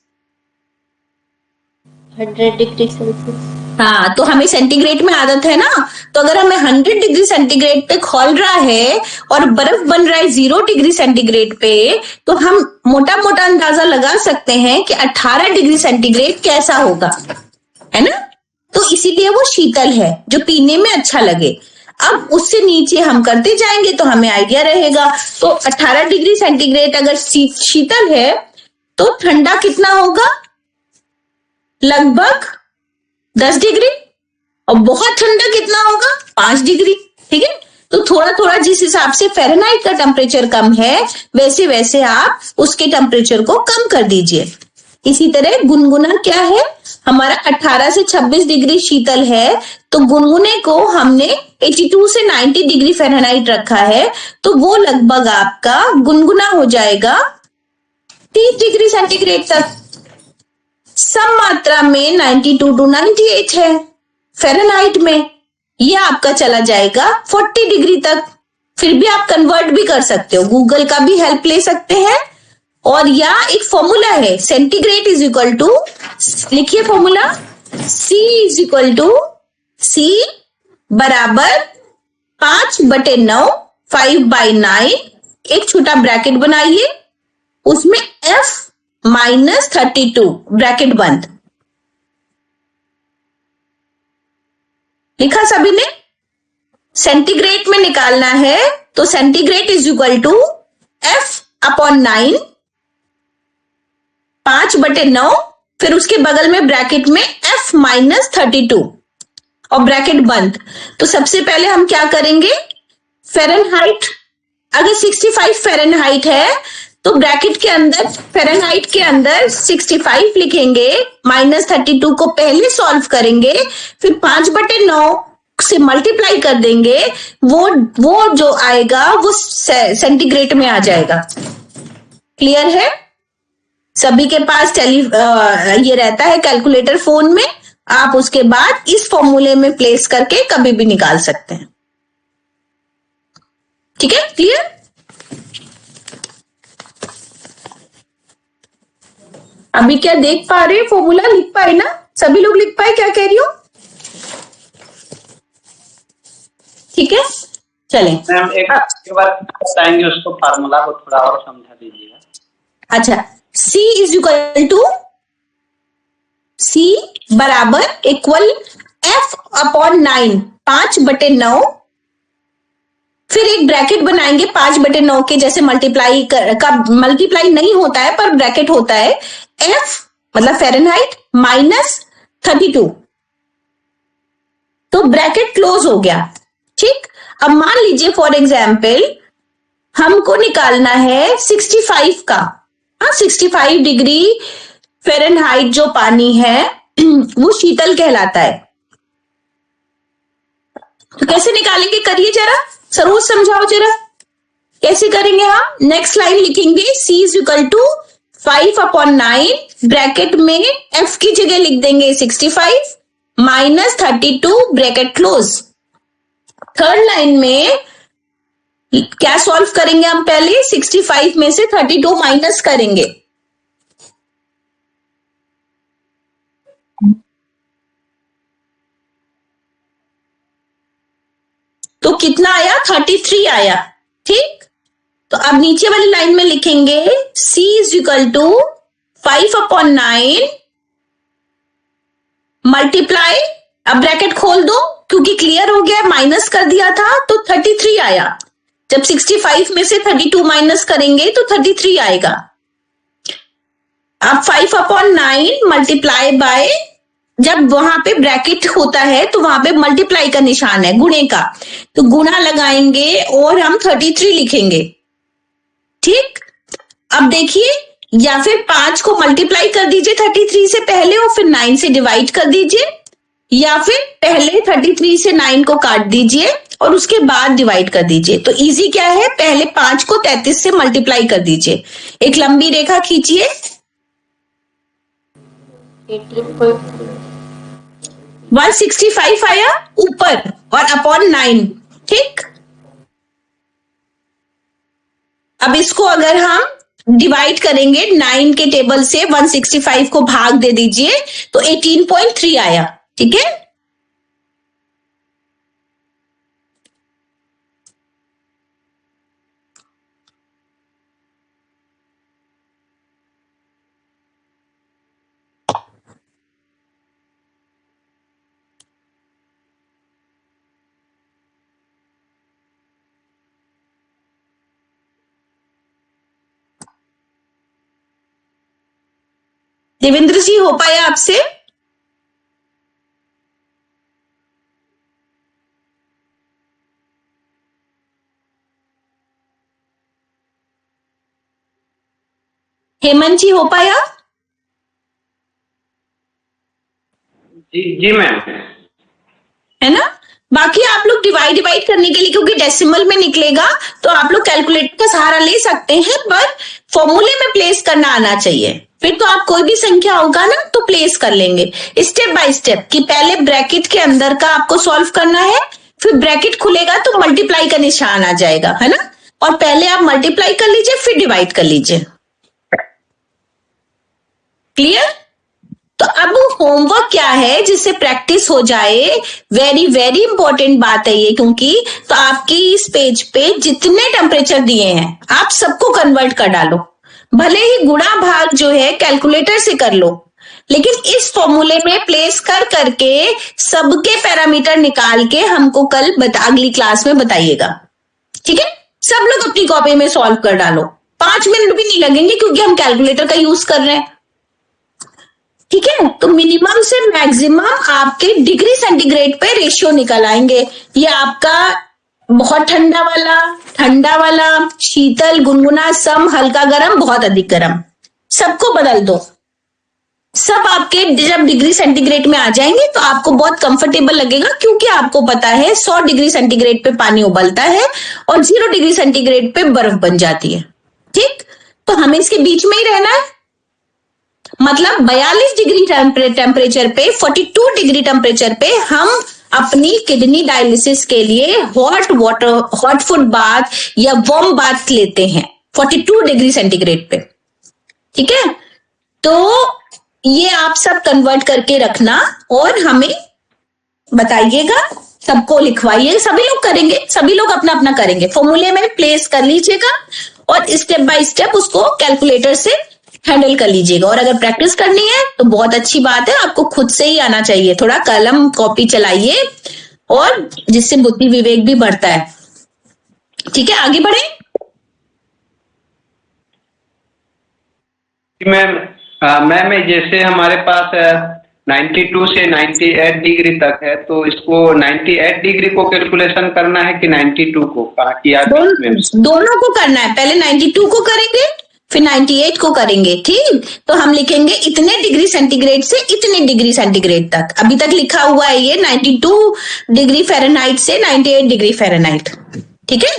100 degree Celsius. हाँ, तो हमें सेंटीग्रेड में आदत है ना, तो अगर हमें 100 डिग्री सेंटीग्रेड पे खौल रहा है और बर्फ बन रहा है 0 डिग्री सेंटीग्रेड पे, तो हम मोटा मोटा अंदाजा लगा सकते हैं कि 18 डिग्री सेंटीग्रेड कैसा होगा, है ना। तो इसीलिए वो शीतल है, जो पीने में अच्छा लगे। अब उससे नीचे हम करते जाएंगे तो हमें आइडिया रहेगा। तो 18 डिग्री सेंटीग्रेड अगर शीतल है तो ठंडा कितना होगा, लगभग 10 डिग्री, और बहुत ठंडा कितना होगा, 5 डिग्री। ठीक है, तो थोड़ा थोड़ा जिस हिसाब से फ़ारेनहाइट का टेम्परेचर कम है, वैसे वैसे आप उसके टेम्परेचर को कम कर दीजिए। इसी तरह गुनगुना क्या है, हमारा 18 से 26 डिग्री शीतल है, तो गुनगुने को हमने 82 से 90 डिग्री फ़ारेनहाइट रखा है, तो वो लगभग आपका गुनगुना हो जाएगा 30 डिग्री सेंटीग्रेड तक। सम मात्रा में 92 टू 98 है फ़ारेनहाइट में, ये आपका चला जाएगा 40 डिग्री तक। फिर भी आप कन्वर्ट भी कर सकते हो, गूगल का भी हेल्प ले सकते हैं। और या एक फॉर्मूला है, सेंटीग्रेड इज इक्वल टू, लिखिए formula, C is equal to C बराबर 5/9, 5/9, एक छोटा ब्रैकेट बनाइए, उसमें F माइनस 32 ब्रैकेट बंद। लिखा सभी ने? सेंटीग्रेड में निकालना है तो centigrade is equal to F/9, 5/9, फिर उसके बगल में ब्रैकेट में F माइनस 32 और ब्रैकेट बंद। तो सबसे पहले हम क्या करेंगे, फ़ारेनहाइट, अगर 65 फ़ारेनहाइट है तो ब्रैकेट के अंदर, फ़ारेनहाइट के अंदर 65 लिखेंगे, माइनस 32 को पहले सॉल्व करेंगे, फिर 5/9 से मल्टीप्लाई कर देंगे, वो जो आएगा वो सेंटीग्रेड में आ जाएगा। क्लियर है? सभी के पास ये रहता है कैलकुलेटर फोन में, आप उसके बाद इस फॉर्मूले में प्लेस करके कभी भी निकाल सकते हैं। ठीक है, क्लियर? अभी क्या देख पा रहे, फॉर्मूला लिख पाए ना सभी लोग? लिख पाए क्या कह रही हो? ठीक है, चलें। मैम एक बार बताएंगे उसको, फार्मूला को थोड़ा और समझा दीजिएगा। अच्छा, C is equal to, C बराबर इक्वल F/9, 5/9, फिर एक ब्रैकेट बनाएंगे 5/9 के जैसे मल्टीप्लाई का मल्टीप्लाई नहीं होता है पर ब्रैकेट होता है, F मतलब फ़ारेनहाइट माइनस 32, तो ब्रैकेट क्लोज हो गया। ठीक, अब मान लीजिए फॉर एग्जाम्पल हमको निकालना है 65 का, 65 डिग्री फ़ारेनहाइट जो पानी है वो शीतल कहलाता है। तो कैसे निकालेंगे, करिए जरा, सरोज समझाओ जरा कैसे करेंगे। हम नेक्स्ट लाइन लिखेंगे, C is equal to 5/9, bracket में F की जगह लिख देंगे 65 minus 32 bracket close. Third line में क्या सॉल्व करेंगे हम, पहले 65 में से 32 माइनस करेंगे, तो कितना आया, 33 आया। ठीक, तो अब नीचे वाली लाइन में लिखेंगे C is equal to 5/9 multiply, अब ब्रैकेट खोल दो क्योंकि क्लियर हो गया, माइनस कर दिया था तो 33 आया। जब 65 में से 32 माइनस करेंगे तो 33 आएगा। अब 5/9 मल्टीप्लाई बाय, जब वहां पे ब्रैकेट होता है तो वहां पे मल्टीप्लाई का निशान है, गुणे का, तो गुणा लगाएंगे और हम 33 लिखेंगे। ठीक, अब देखिए, या फिर 5 को मल्टीप्लाई कर दीजिए 33 से पहले और फिर 9 से डिवाइड कर दीजिए, या फिर पहले 33 से 9 को काट दीजिए और उसके बाद डिवाइड कर दीजिए। तो इजी क्या है, पहले 5 को 33 से मल्टीप्लाई कर दीजिए, एक लंबी रेखा खींचिए, 165 आया ऊपर और अपॉन 9। ठीक, अब इसको अगर हम डिवाइड करेंगे 9 के टेबल से 165 को भाग दे दीजिए तो 18.3 आया। ठीक है, देवेंद्र जी हो पाया आपसे? हेमंत जी हो पाया? जी मैम। है ना, बाकी आप लोग डिवाइड करने के लिए, क्योंकि डेसिमल में निकलेगा तो आप लोग कैलकुलेटर का सहारा ले सकते हैं, पर फॉर्मूले में प्लेस करना आना चाहिए। फिर तो आप कोई भी संख्या होगा ना तो प्लेस कर लेंगे स्टेप बाय स्टेप, कि पहले ब्रैकेट के अंदर का आपको सॉल्व करना है, फिर ब्रैकेट खुलेगा तो मल्टीप्लाई का निशान आ जाएगा, है ना, और पहले आप मल्टीप्लाई कर लीजिए फिर डिवाइड कर लीजिए। क्लियर? तो अब होमवर्क क्या है, जिससे प्रैक्टिस हो जाए, वेरी वेरी इंपॉर्टेंट बात है ये, क्योंकि तो आपकी इस पेज पे जितने टेम्परेचर दिए हैं आप सबको कन्वर्ट कर डालो, भले ही गुणा भाग जो है कैलकुलेटर से कर लो, लेकिन इस फॉर्मूले में प्लेस कर करके सबके पैरामीटर निकाल के हमको कल अगली क्लास में बताइएगा। ठीक है, सब लोग अपनी कॉपी में सॉल्व कर डालो, 5 मिनट भी नहीं लगेंगे क्योंकि हम कैलकुलेटर का यूज कर रहे हैं। ठीक है, तो मिनिमम से मैक्सिमम आपके डिग्री सेंटीग्रेड पे रेशियो निकल आएंगे। ये आपका बहुत ठंडा वाला, शीतल, गुनगुना, सम, हल्का गर्म, बहुत अधिक गर्म, सबको बदल दो। सब आपके जब डिग्री सेंटीग्रेड में आ जाएंगे तो आपको बहुत कंफर्टेबल लगेगा, क्योंकि आपको पता है 100 डिग्री सेंटीग्रेड पे पानी उबलता है और 0 डिग्री सेंटीग्रेड पे बर्फ बन जाती है। ठीक, तो हमें इसके बीच में ही रहना है, मतलब 42 डिग्री टेम्परेचर पे, 42 डिग्री टेम्परेचर पे हम अपनी किडनी डायलिसिस के लिए हॉट फूड बाथ या वार्म बाथ लेते हैं 42 डिग्री सेंटीग्रेड पे। ठीक है, तो ये आप सब कन्वर्ट करके रखना और हमें बताइएगा, सबको लिखवाइए, सभी लोग करेंगे, सभी लोग अपना अपना करेंगे, फॉर्मूले में प्लेस कर लीजिएगा और स्टेप बाय स्टेप उसको कैलकुलेटर से हैंडल कर लीजिएगा। और अगर प्रैक्टिस करनी है तो बहुत अच्छी बात है, आपको खुद से ही आना चाहिए, थोड़ा कलम कॉपी चलाइए, और जिससे बुद्धि विवेक भी बढ़ता है। ठीक है, आगे बढ़े मैम जैसे हमारे पास 92 से 98 डिग्री तक है, तो इसको 98 डिग्री को कैलकुलेशन करना है कि 92 को? दोनों को करना है, पहले 92 को करेंगे फिर 98 को करेंगे। ठीक, तो हम लिखेंगे इतने डिग्री सेंटीग्रेड से इतने डिग्री सेंटीग्रेड तक, अभी तक लिखा हुआ है ये 92 डिग्री फ़ारेनहाइट से 98 डिग्री फ़ारेनहाइट। ठीक है,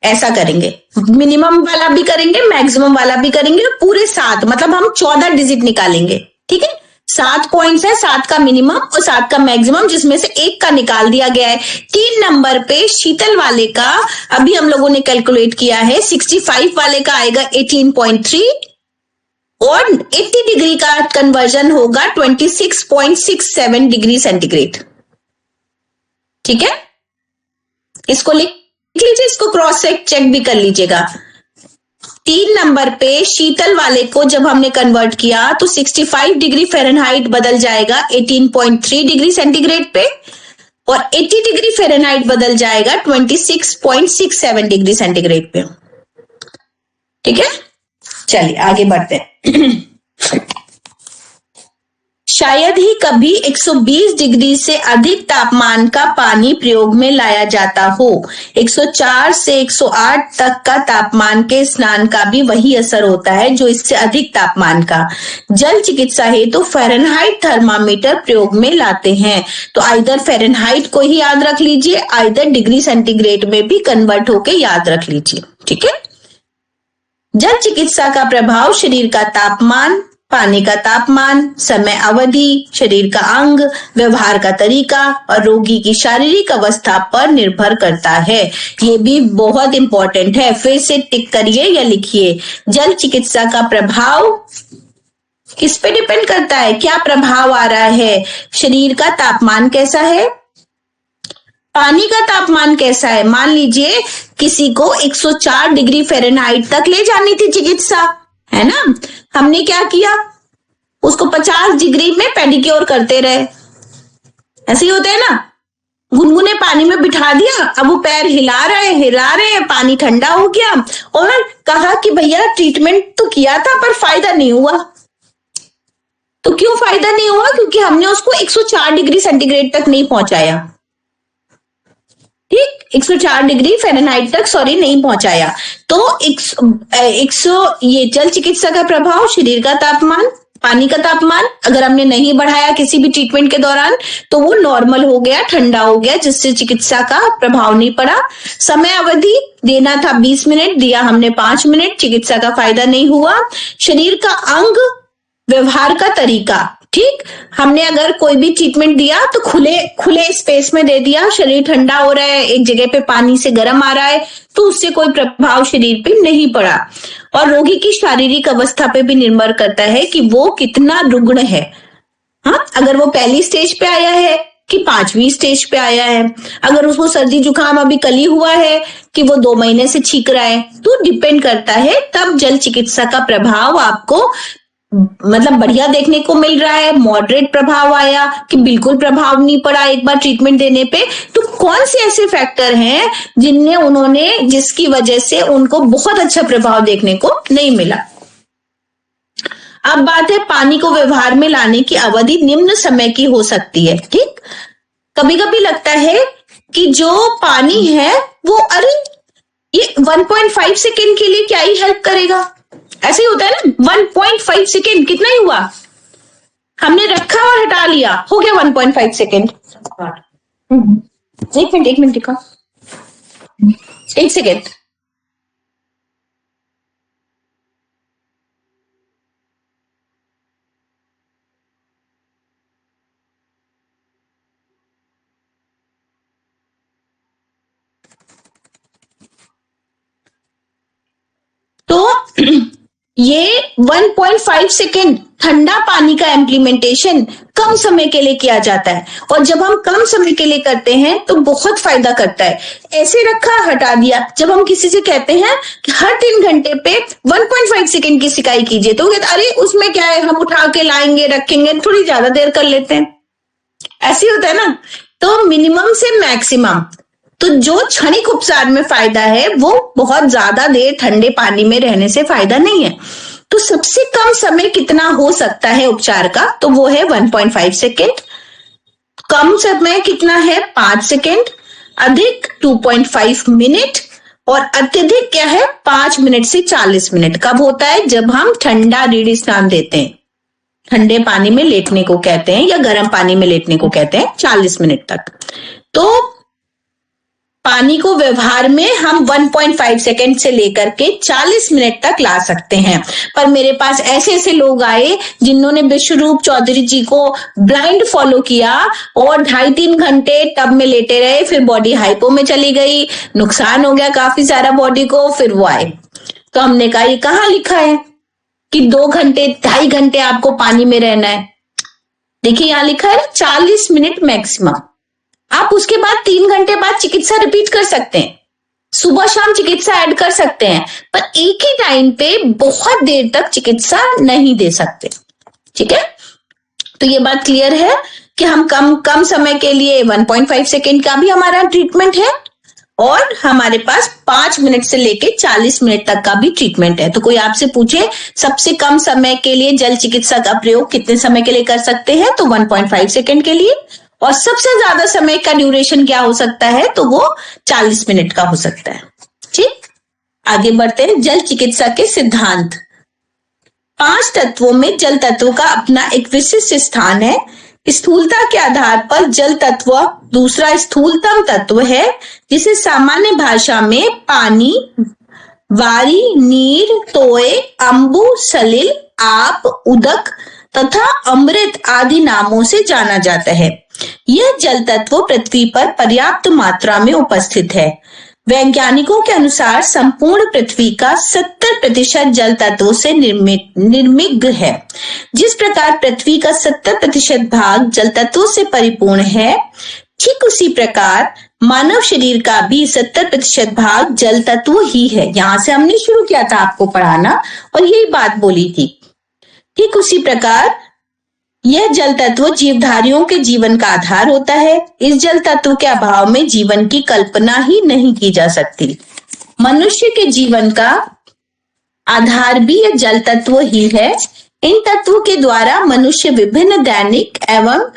ऐसा करेंगे, मिनिमम वाला भी करेंगे, मैक्सिमम वाला भी करेंगे, पूरे 7, मतलब हम 14 डिजिट निकालेंगे। ठीक है, 7 पॉइंट्स है, 7 का मिनिमम और 7 का मैक्सिमम, जिसमें से 1 का निकाल दिया गया है। 3 नंबर पे शीतल वाले का अभी हम लोगों ने कैलकुलेट किया है, 65 वाले का आएगा 18.3 और 80 डिग्री का कन्वर्जन होगा 26.67 डिग्री सेंटीग्रेड। ठीक है, इसको लिख लीजिए, इसको क्रॉस चेक भी कर लीजिएगा। 3 नंबर पे शीतल वाले को जब हमने कन्वर्ट किया तो 65 डिग्री फ़ारेनहाइट बदल जाएगा 18.3 डिग्री सेंटीग्रेड पे, और 80 डिग्री फ़ारेनहाइट बदल जाएगा 26.67 डिग्री सेंटीग्रेड पे। ठीक है, चलिए आगे बढ़ते हैं। शायद ही कभी 120 डिग्री से अधिक तापमान का पानी प्रयोग में लाया जाता हो। 104 से 108 तक का तापमान के स्नान का भी वही असर होता है जो इससे अधिक तापमान का। जल चिकित्सा हेतु तो फ़ारेनहाइट थर्मामीटर प्रयोग में लाते हैं, तो आइदर फ़ारेनहाइट को ही याद रख लीजिए, आइदर डिग्री सेंटीग्रेड में भी कन्वर्ट होके याद रख लीजिए। ठीक है, जल चिकित्सा का प्रभाव शरीर का तापमान, पानी का तापमान, समय अवधि, शरीर का अंग, व्यवहार का तरीका और रोगी की शारीरिक अवस्था पर निर्भर करता है। ये भी बहुत इंपॉर्टेंट है, फिर से टिक करिए या लिखिए। जल चिकित्सा का प्रभाव किस पे डिपेंड करता है? क्या प्रभाव आ रहा है? शरीर का तापमान कैसा है, पानी का तापमान कैसा है। मान लीजिए किसी को 104 डिग्री फ़ारेनहाइट तक ले जानी थी चिकित्सा, है ना, हमने क्या किया, उसको 50 डिग्री में पेडिक्योर करते रहे। ऐसे ही होता है ना, गुनगुने पानी में बिठा दिया, अब वो पैर हिला रहे हैं, पानी ठंडा हो गया और कहा कि भैया ट्रीटमेंट तो किया था पर फायदा नहीं हुआ। तो क्यों फायदा नहीं हुआ? क्योंकि हमने उसको 104 डिग्री सेंटीग्रेड तक नहीं पहुंचाया। ठीक, 104 डिग्री फ़ारेनहाइट तक नहीं पहुंचाया। तो ये जल चिकित्सा का प्रभाव, शरीर का तापमान, पानी का तापमान अगर हमने नहीं बढ़ाया किसी भी ट्रीटमेंट के दौरान तो वो नॉर्मल हो गया, ठंडा हो गया, जिससे चिकित्सा का प्रभाव नहीं पड़ा। समय अवधि देना था 20 मिनट, दिया हमने 5 मिनट, चिकित्सा का फायदा नहीं हुआ। शरीर का अंग, व्यवहार का तरीका, ठीक, हमने अगर कोई भी ट्रीटमेंट दिया तो खुले स्पेस में दे दिया, शरीर ठंडा हो रहा है, एक जगह पे पानी से गर्म आ रहा है, तो उससे कोई प्रभाव शरीर पे नहीं पड़ा। और रोगी की शारीरिक अवस्था पे भी निर्भर करता है कि वो कितना रुग्ण है। हाँ, अगर वो पहली स्टेज पे आया है कि 5वीं स्टेज पे आया है, अगर उसको सर्दी जुकाम अभी कल ही हुआ है कि वो 2 महीने से छींक रहा है, तो डिपेंड करता है। तब जल चिकित्सा का प्रभाव आपको मतलब बढ़िया देखने को मिल रहा है, मॉडरेट प्रभाव आया कि बिल्कुल प्रभाव नहीं पड़ा एक बार ट्रीटमेंट देने पे। तो कौन से ऐसे फैक्टर हैं जिसकी वजह से उनको बहुत अच्छा प्रभाव देखने को नहीं मिला। अब बात है पानी को व्यवहार में लाने की अवधि निम्न समय की हो सकती है। ठीक, कभी कभी लगता है कि जो पानी है वो अरे ये 1.5 सेकेंड के लिए क्या ही हेल्प करेगा, ऐसे ही होता है ना। 1.5 सेकेंड कितना ही हुआ, हमने रखा और हटा लिया, हो गया 1.5 सेकेंड। एक मिनट दिखा, 1 सेकेंड। तो ये 1.5 सेकेंड ठंडा पानी का इम्प्लीमेंटेशन कम समय के लिए किया जाता है, और जब हम कम समय के लिए करते हैं तो बहुत फायदा करता है। ऐसे रखा हटा दिया। जब हम किसी से कहते हैं कि हर 3 घंटे पे 1.5 सेकेंड की सिकाई कीजिए, तो कहते अरे उसमें क्या है, हम उठा के लाएंगे रखेंगे, थोड़ी ज्यादा देर कर लेते हैं, ऐसे होता है ना। तो मिनिमम से मैक्सिमम, तो जो क्षणिक उपचार में फायदा है वो बहुत ज्यादा देर ठंडे पानी में रहने से फायदा नहीं है। तो सबसे कम समय कितना हो सकता है उपचार का, तो वो है 1.5 सेकेंड। कम समय कितना है, 5 सेकेंड। अधिक 2.5 मिनट, और अत्यधिक क्या है, 5 मिनट से 40 मिनट। कब होता है, जब हम ठंडा रीढ़ स्नान देते हैं, ठंडे पानी में लेटने को कहते हैं या गर्म पानी में लेटने को कहते हैं, 40 मिनट तक। तो पानी को व्यवहार में हम 1.5 सेकेंड से लेकर के 40 मिनट तक ला सकते हैं। पर मेरे पास ऐसे लोग आए जिन्होंने विश्वरूप चौधरी जी को ब्लाइंड फॉलो किया और 2.5-3 घंटे टब में लेटे रहे, फिर बॉडी हाइपो में चली गई, नुकसान हो गया काफी सारा बॉडी को, फिर वो आए। तो हमने कहा ये कहाँ लिखा है कि 2 घंटे 2.5 घंटे आपको पानी में रहना है। देखिए यहाँ लिखा है 40 मिनट मैक्सिमम। आप उसके बाद 3 घंटे बाद चिकित्सा रिपीट कर सकते हैं, सुबह शाम चिकित्सा ऐड कर सकते हैं, पर एक ही टाइम पे बहुत देर तक चिकित्सा नहीं दे सकते। ठीक है, तो ये बात क्लियर है कि हम कम समय के लिए 1.5 सेकेंड का भी हमारा ट्रीटमेंट है, और हमारे पास 5 मिनट से लेके 40 मिनट तक का भी ट्रीटमेंट है। तो कोई आपसे पूछे सबसे कम समय के लिए जल चिकित्सा का प्रयोग कितने समय के लिए कर सकते हैं, तो 1.5 सेकेंड के लिए, और सबसे ज्यादा समय का ड्यूरेशन क्या हो सकता है, तो वो 40 मिनट का हो सकता है। ठीक, आगे बढ़ते हैं। जल चिकित्सा के सिद्धांत। 5 तत्वों में जल तत्व का अपना एक विशिष्ट स्थान है। स्थूलता के आधार पर जल तत्व दूसरा स्थूलतम तत्व है, जिसे सामान्य भाषा में पानी, वारी, नीर, तोय, अंबु, सलिल आप, उदक तथा अमृत आदि नामों से जाना जाता है। यह जल तत्व पृथ्वी पर पर्याप्त मात्रा में उपस्थित है। वैज्ञानिकों के अनुसार संपूर्ण पृथ्वी का 70% जल तत्वों से निर्मित है। जिस प्रकार पृथ्वी का 70% भाग जल तत्वों से परिपूर्ण है, ठीक उसी प्रकार मानव शरीर का भी 70% भाग जल तत्व ही है। यहां से हमने शुरू किया था आपको पढ़ाना और यही बात बोली थी। ठीक उसी प्रकार यह जल तत्व जीवधारियों के जीवन का आधार होता है। इस जल तत्व के अभाव में जीवन की कल्पना ही नहीं की जा सकती। मनुष्य के जीवन का आधार भी यह जल तत्व ही है। इन तत्वों के द्वारा मनुष्य विभिन्न दैनिक एवं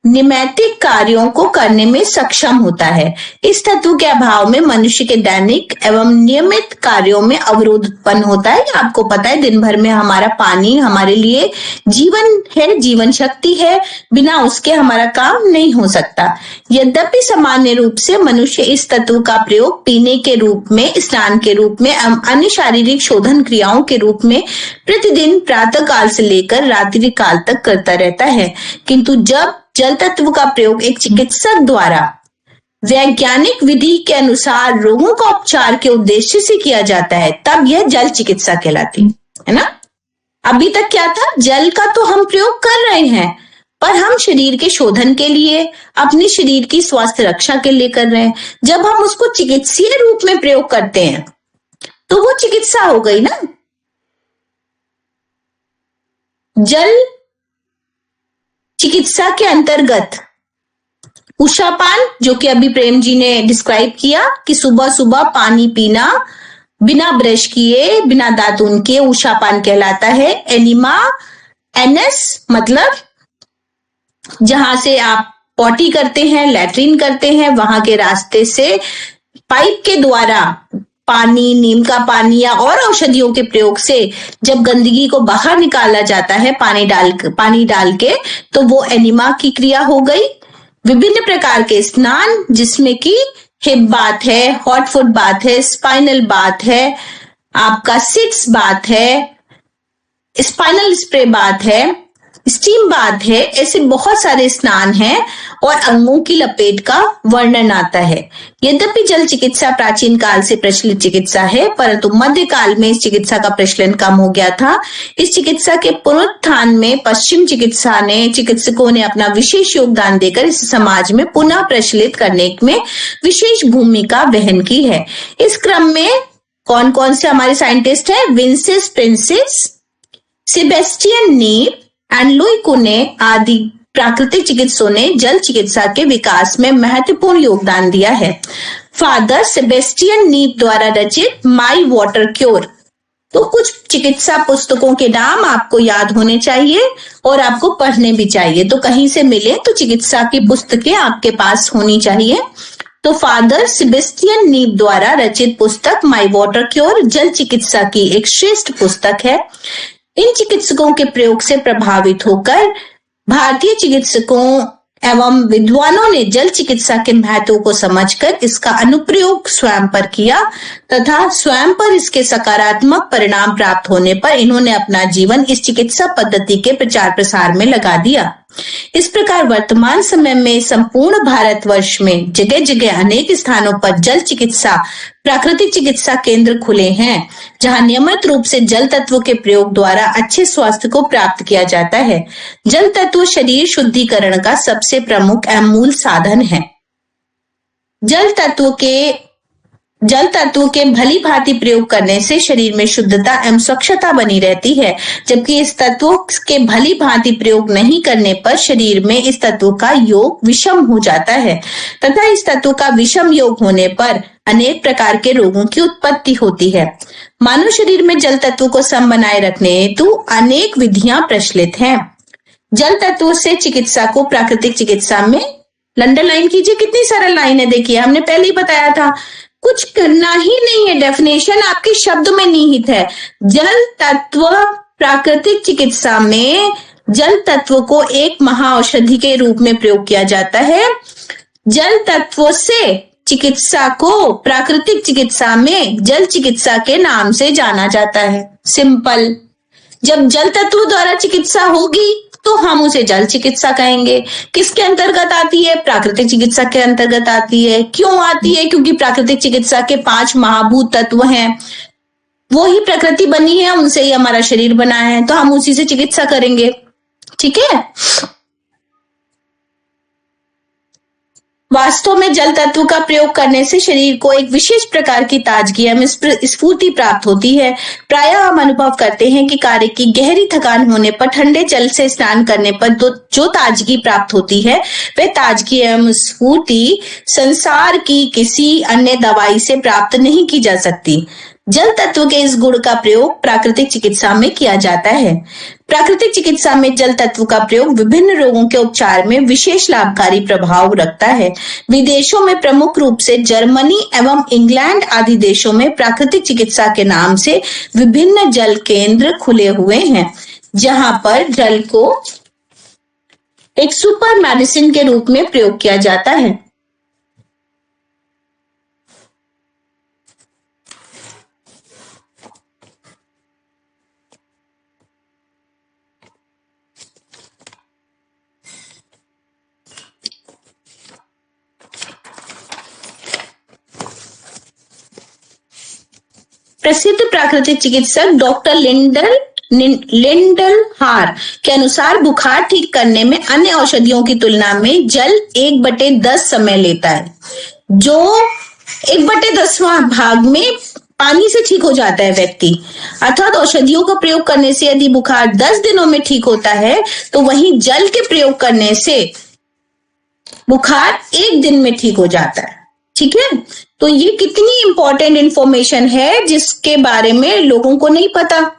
निमैतिक कार्यों को करने में सक्षम होता है। इस तत्व के अभाव में मनुष्य के दैनिक एवं नियमित कार्यों में अवरोध उत्पन्न होता है। आपको पता है दिन भर में हमारा पानी हमारे लिए जीवन है, जीवन शक्ति है, बिना उसके हमारा काम नहीं हो सकता। यद्यपि सामान्य रूप से मनुष्य इस तत्व का प्रयोग पीने के रूप में, स्नान के रूप में, अन्य शारीरिक शोधन क्रियाओं के रूप में प्रतिदिन प्रातः काल से लेकर रात्रि काल तक करता रहता है, किंतु जब जल तत्व का प्रयोग एक चिकित्सक द्वारा वैज्ञानिक विधि के अनुसार रोगों का उपचार के उद्देश्य से किया जाता है, तब यह जल चिकित्सा कहलाती है ना। अभी तक क्या था, जल का तो हम प्रयोग कर रहे हैं, पर हम शरीर के शोधन के लिए, अपने शरीर की स्वास्थ्य रक्षा के लिए कर रहे हैं। जब हम उसको चिकित्सीय रूप में प्रयोग करते हैं तो वो चिकित्सा हो गई ना। जल चिकित्सा के अंतर्गत उषापान, जो कि अभी प्रेम जी ने डिस्क्राइब किया कि सुबह सुबह पानी पीना बिना ब्रश किए, बिना दातून किए, उषापान कहलाता है। एनिमा, एनस मतलब जहां से आप पॉटी करते हैं, लैट्रिन करते हैं, वहां के रास्ते से पाइप के द्वारा पानी, नीम का पानी या और औषधियों के प्रयोग से जब गंदगी को बाहर निकाला जाता है पानी डाल के, तो वो एनिमा की क्रिया हो गई। विभिन्न प्रकार के स्नान, जिसमें कि हिप बाथ है, हॉट फुट बाथ है, स्पाइनल बाथ है, आपका सिट्स बाथ है, स्पाइनल स्प्रे बाथ है, स्टीम बाथ है, ऐसे बहुत सारे स्नान हैं और अंगों की लपेट का वर्णन आता है। यद्यपि जल चिकित्सा प्राचीन काल से प्रचलित चिकित्सा है, परंतु मध्यकाल में इस चिकित्सा का प्रचलन कम हो गया था। इस चिकित्सा के पुनरुत्थान में पश्चिम चिकित्सकों ने अपना विशेष योगदान देकर इस समाज में पुनः प्रचलित करने में विशेष भूमिका वहन की है। इस क्रम में कौन कौन से हमारे साइंटिस्ट हैं? विंसेस प्रिंसेस, सेबेस्टियन नीप एंड लुई कुने आदि प्राकृतिक चिकित्सकों ने जल चिकित्सा के विकास में महत्वपूर्ण योगदान दिया है। फादर सेबेस्टियन नीप द्वारा रचित माई वाटर क्योर, तो कुछ चिकित्सा पुस्तकों के नाम आपको याद होने चाहिए और आपको पढ़ने भी चाहिए। तो कहीं से मिले तो चिकित्सा की पुस्तकें आपके पास होनी चाहिए। तो फादर सेबेस्टियन नीप द्वारा रचित पुस्तक माई वाटर क्योर जल चिकित्सा की एक श्रेष्ठ पुस्तक है। इन चिकित्सकों के प्रयोग से प्रभावित होकर भारतीय चिकित्सकों एवं विद्वानों ने जल चिकित्सा के महत्व को समझकर इसका अनुप्रयोग स्वयं पर किया तथा स्वयं पर इसके सकारात्मक परिणाम प्राप्त होने पर इन्होंने अपना जीवन इस चिकित्सा पद्धति के प्रचार प्रसार में लगा दिया। इस प्रकार वर्तमान समय में संपूर्ण भारतवर्ष में जगह जगह अनेक स्थानों पर जल चिकित्सा, प्राकृतिक चिकित्सा केंद्र खुले हैं, जहां नियमित रूप से जल तत्व के प्रयोग द्वारा अच्छे स्वास्थ्य को प्राप्त किया जाता है। जल तत्व शरीर शुद्धिकरण का सबसे प्रमुख एवं मूल साधन है। जल तत्व के भली भांति प्रयोग करने से शरीर में शुद्धता एवं स्वच्छता बनी रहती है, जबकि इस तत्व के भली भांति प्रयोग नहीं करने पर शरीर में इस तत्व का योग विषम हो जाता है तथा इस तत्व का विषम योग होने पर अनेक प्रकार के रोगों की उत्पत्ति होती है। मानव शरीर में जल तत्व को सम बनाए रखने हेतु अनेक विधियां प्रचलित हैं। जल तत्व से चिकित्सा को प्राकृतिक चिकित्सा में अंडरलाइन कीजिए, कितनी सरल लाइन है, देखिए हमने पहले ही बताया था, कुछ करना ही नहीं है, डेफिनेशन आपके शब्द में निहित है। जल तत्व प्राकृतिक चिकित्सा में जल तत्व को एक महाऔषधि के रूप में प्रयोग किया जाता है। जल तत्व से चिकित्सा को प्राकृतिक चिकित्सा में जल चिकित्सा के नाम से जाना जाता है। सिंपल जब जल तत्व द्वारा चिकित्सा होगी तो हम उसे जल चिकित्सा कहेंगे। किसके अंतर्गत आती है? प्राकृतिक चिकित्सा के अंतर्गत आती है। क्यों आती है? क्योंकि प्राकृतिक चिकित्सा के 5 महाभूत तत्व हैं, वो ही प्रकृति बनी है, उनसे ही हमारा शरीर बना है, तो हम उसी से चिकित्सा करेंगे। ठीक है। वास्तव में जल तत्व का प्रयोग करने से शरीर को एक विशेष प्रकार की ताजगी एवं स्फूर्ति प्राप्त होती है। प्रायः हम अनुभव करते हैं कि कार्य की गहरी थकान होने पर ठंडे जल से स्नान करने पर जो ताजगी प्राप्त होती है, वह ताजगी एवं स्फूर्ति संसार की किसी अन्य दवाई से प्राप्त नहीं की जा सकती। जल तत्व के इस गुण का प्रयोग प्राकृतिक चिकित्सा में किया जाता है। प्राकृतिक चिकित्सा में जल तत्व का प्रयोग विभिन्न रोगों के उपचार में विशेष लाभकारी प्रभाव रखता है। विदेशों में प्रमुख रूप से जर्मनी एवं इंग्लैंड आदि देशों में प्राकृतिक चिकित्सा के नाम से विभिन्न जल केंद्र खुले हुए हैं, जहां पर जल को एक सुपर मेडिसिन के रूप में प्रयोग किया जाता है। प्रसिद्ध प्राकृतिक चिकित्सक डॉक्टर लिंडल हार के अनुसार बुखार ठीक करने में अन्य औषधियों की तुलना में जल 1/10 समय लेता है, जो 1/10वां भाग में पानी से ठीक हो जाता है व्यक्ति। अर्थात औषधियों का प्रयोग करने से यदि बुखार 10 दिनों में ठीक होता है, तो वहीं जल के प्रयोग करने से बुखार 1 दिन में ठीक हो जाता है। ठीक है। तो ये कितनी इंपॉर्टेंट इंफॉर्मेशन है जिसके बारे में लोगों को नहीं पता।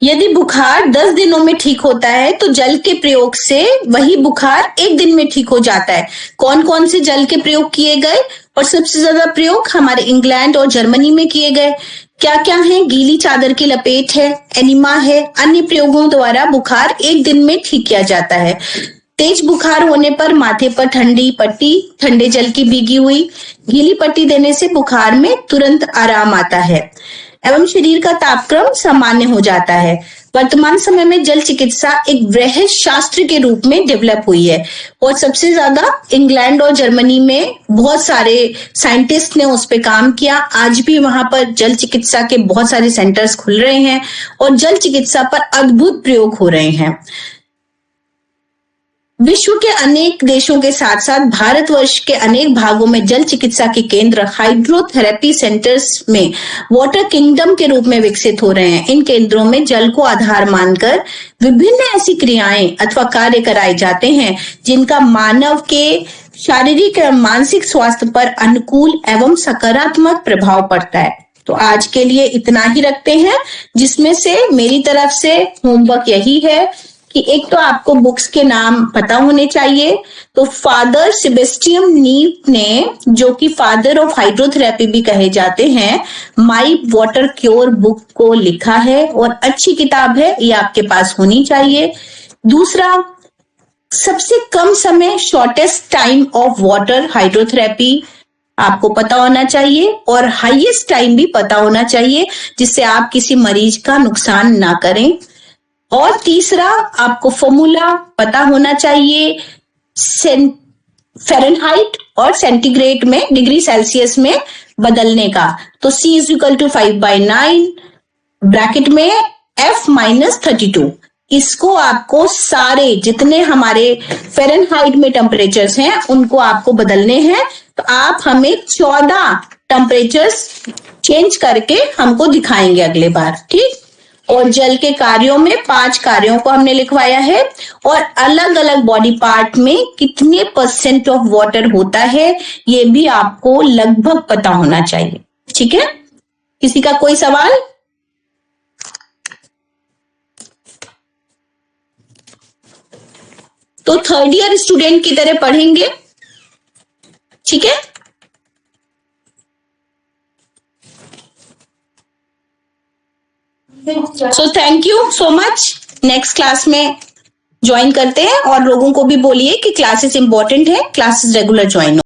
यदि बुखार 10 दिनों में ठीक होता है, तो जल के प्रयोग से वही बुखार 1 दिन में ठीक हो जाता है। कौन कौन से जल के प्रयोग किए गए? और सबसे ज्यादा प्रयोग हमारे इंग्लैंड और जर्मनी में किए गए। क्या क्या है? गीली चादर की लपेट है, एनिमा है। अन्य प्रयोगों द्वारा बुखार 1 दिन में ठीक किया जाता है। तेज बुखार होने पर माथे पर ठंडी पट्टी, ठंडे जल की भीगी हुई गीली पट्टी देने से बुखार में तुरंत आराम आता है एवं शरीर का तापक्रम सामान्य हो जाता है। वर्तमान समय में जल चिकित्सा एक वृहद शास्त्र के रूप में डेवलप हुई है और सबसे ज्यादा इंग्लैंड और जर्मनी में बहुत सारे साइंटिस्ट ने उस पे काम किया। आज भी वहां पर जल चिकित्सा के बहुत सारे सेंटर्स खुल रहे हैं और जल चिकित्सा पर अद्भुत प्रयोग हो रहे हैं। विश्व के अनेक देशों के साथ साथ भारतवर्ष के अनेक भागों में जल चिकित्सा के केंद्र हाइड्रोथेरेपी सेंटर्स में वाटर किंगडम के रूप में विकसित हो रहे हैं। इन केंद्रों में जल को आधार मानकर विभिन्न ऐसी क्रियाएं अथवा कार्य कराए जाते हैं जिनका मानव के शारीरिक एवं मानसिक स्वास्थ्य पर अनुकूल एवं सकारात्मक प्रभाव पड़ता है। तो आज के लिए इतना ही रखते हैं, जिसमें से मेरी तरफ से होमवर्क यही है कि एक तो आपको बुक्स के नाम पता होने चाहिए। तो फादर सेबेस्टियन नीव ने, जो कि फादर ऑफ हाइड्रोथेरेपी भी कहे जाते हैं, माई वाटर क्योर बुक को लिखा है और अच्छी किताब है, ये आपके पास होनी चाहिए। दूसरा, सबसे कम समय shortest time of water hydrotherapy आपको पता होना चाहिए और हाईएस्ट टाइम भी पता होना चाहिए, जिससे आप किसी मरीज का नुकसान ना करें। और तीसरा, आपको फॉर्मूला पता होना चाहिए फ़ारेनहाइट और सेंटीग्रेड में डिग्री सेल्सियस में बदलने का। तो C = 5/9 ब्रैकेट में F-32। इसको आपको सारे जितने हमारे फ़ारेनहाइट में टेम्परेचर्स हैं उनको आपको बदलने हैं। तो आप हमें 14 टेम्परेचर्स चेंज करके हमको दिखाएंगे अगले बार। ठीक। और जल के कार्यों में 5 कार्यों को हमने लिखवाया है और अलग अलग बॉडी पार्ट में कितने % ऑफ वाटर होता है ये भी आपको लगभग पता होना चाहिए। ठीक है। किसी का कोई सवाल? तो 3rd ईयर स्टूडेंट की तरह पढ़ेंगे। ठीक है। So thank you so much. Next class में ज्वाइन करते हैं, और लोगों को भी बोलिए कि क्लासेस इंपॉर्टेंट है, क्लासेस रेगुलर ज्वाइन